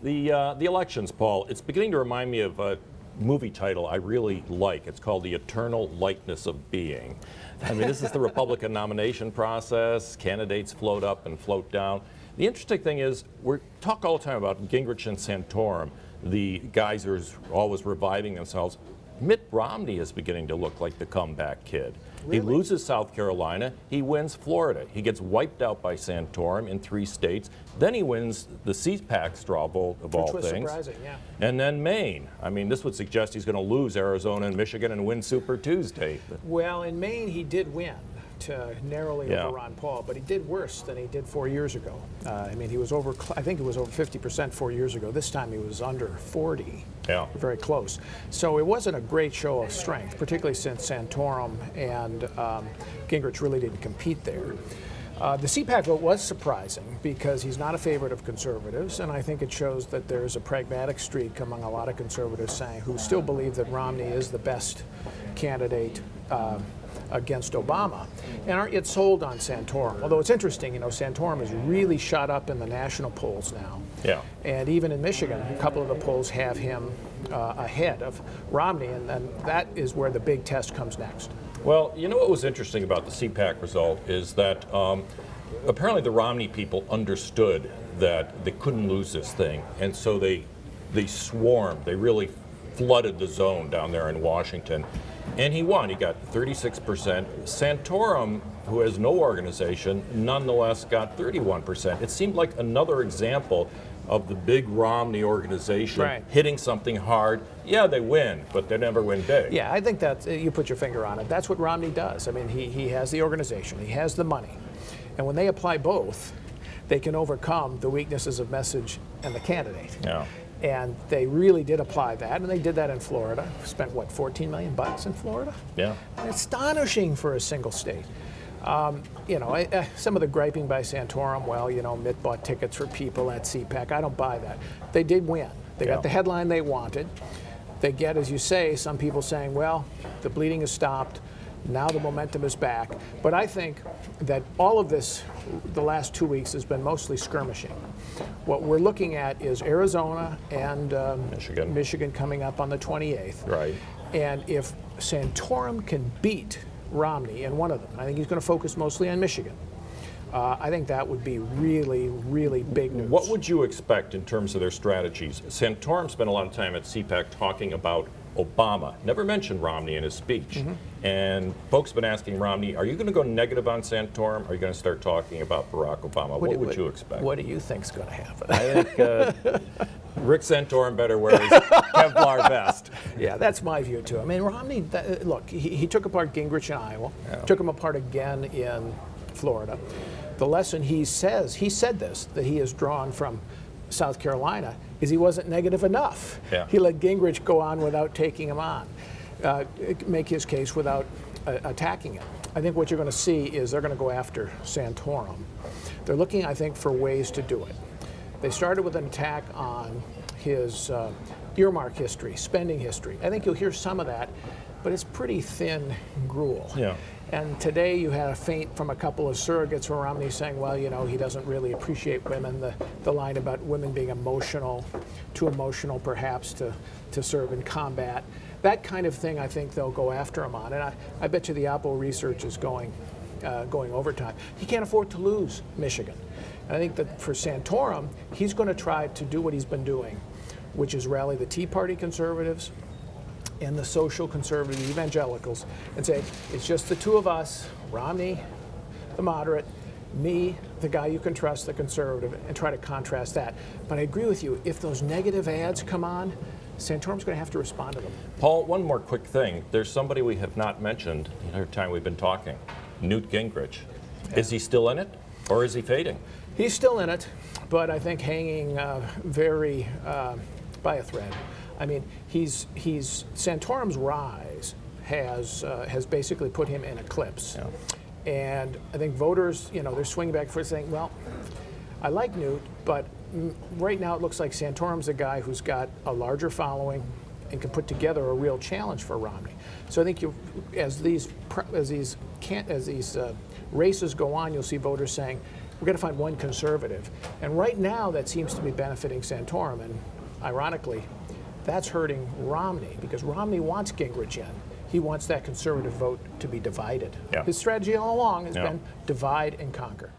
The elections, Paul, it's beginning to remind me of a movie title I really like. It's called The Eternal Likeness of Being. I mean, this is the Republican nomination process. Candidates float up and float down. The interesting thing is, we talk all the time about Gingrich and Santorum, the guys who are always reviving themselves. Mitt Romney is beginning to look like the comeback kid. Really? He loses South Carolina, he wins Florida. He gets wiped out by Santorum in 3 states. Then he wins the CPAC straw vote of all things. Which was surprising, yeah. And then Maine. I mean, this would suggest he's going to lose Arizona and Michigan and win Super Tuesday. Well, in Maine, he did win narrowly over Ron Paul, but he did worse than he did 4 years ago. I mean, he was over, I think it was over 50% 4 years ago. This time he was under 40. Yeah. Very close. So it wasn't a great show of strength, particularly since Santorum and Gingrich really didn't compete there. The CPAC vote was surprising because he's not a favorite of conservatives, and I think it shows that there's a pragmatic streak among a lot of conservatives who still believe that Romney is the best candidate against Obama, and aren't yet sold on Santorum. Although it's interesting, you know, Santorum has really shot up in the national polls now. Yeah. And even in Michigan, a couple of the polls have him ahead of Romney, and that is where the big test comes next. Well, you know what was interesting about the CPAC result is that apparently the Romney people understood that they couldn't lose this thing, and so they swarmed. They really flooded the zone down there in Washington. And he won. He got 36%. Santorum, who has no organization, nonetheless got 31%. It seemed like another example of the big Romney organization hitting something hard. Yeah, they win, but they never win big. Yeah, I think that you put your finger on it. That's what Romney does. I mean, he has the organization, he has the money. And when they apply both, they can overcome the weaknesses of message and the candidate. Yeah. And they really did apply that, and they did that in Florida. Spent, what, $14 million in Florida? Yeah. Astonishing for a single state. You know, some of the griping by Santorum, well, you know, Mitt bought tickets for people at CPAC. I don't buy that. They did win. They got the headline they wanted. They get, as you say, some people saying, well, the bleeding has stopped. Now the momentum is back. But I think that all of this, the last 2 weeks, has been mostly skirmishing. What we're looking at is Arizona and Michigan coming up on the 28th. Right. And if Santorum can beat Romney in one of them, I think he's going to focus mostly on Michigan. I think that would be really, really big news. What would you expect in terms of their strategies? Santorum spent a lot of time at CPAC talking about Obama, never mentioned Romney in his speech. And folks have been asking Romney, are you going to go negative on Santorum? Are you going to start talking about Barack Obama? What would you expect? What do you think's going to happen? I think Rick Santorum better wear his Kevlar vest. Yeah, that's my view too. I mean, Romney, look, he took apart Gingrich in Iowa, took him apart again in Florida. The lesson he said this, that he has drawn from South Carolina, is he wasn't negative enough. Yeah. He let Gingrich go on without taking him on, make his case without attacking it. I think what you're going to see is they're going to go after Santorum. They're looking, I think, for ways to do it. They started with an attack on his earmark history, spending history. I think you'll hear some of that, but it's pretty thin gruel. Yeah. And today you had a feint from a couple of surrogates where Romney's saying, well, you know, he doesn't really appreciate women. The line about women being emotional, too emotional perhaps to serve in combat. That kind of thing I think they'll go after him on. And I bet you the Oppo research is going overtime. He can't afford to lose Michigan. And I think that for Santorum, he's going to try to do what he's been doing, which is rally the Tea Party conservatives and the social conservative evangelicals and say, it's just the two of us, Romney, the moderate, me, the guy you can trust, the conservative, and try to contrast that. But I agree with you, if those negative ads come on, Santorum's going to have to respond to them. Paul, one more quick thing. There's somebody we have not mentioned the entire time we've been talking, Newt Gingrich. Yeah. Is he still in it, or is he fading? He's still in it, but I think hanging very by a thread. I mean, Santorum's rise has basically put him in eclipse. Yeah. And I think voters, you know, they're swinging back and forth saying, well, I like Newt, but right now it looks like Santorum's a guy who's got a larger following and can put together a real challenge for Romney. So I think as these races go on, you'll see voters saying, we're going to find one conservative. And right now, that seems to be benefiting Santorum. And ironically, that's hurting Romney because Romney wants Gingrich in. He wants that conservative vote to be divided. Yeah. His strategy all along has Yeah. been divide and conquer.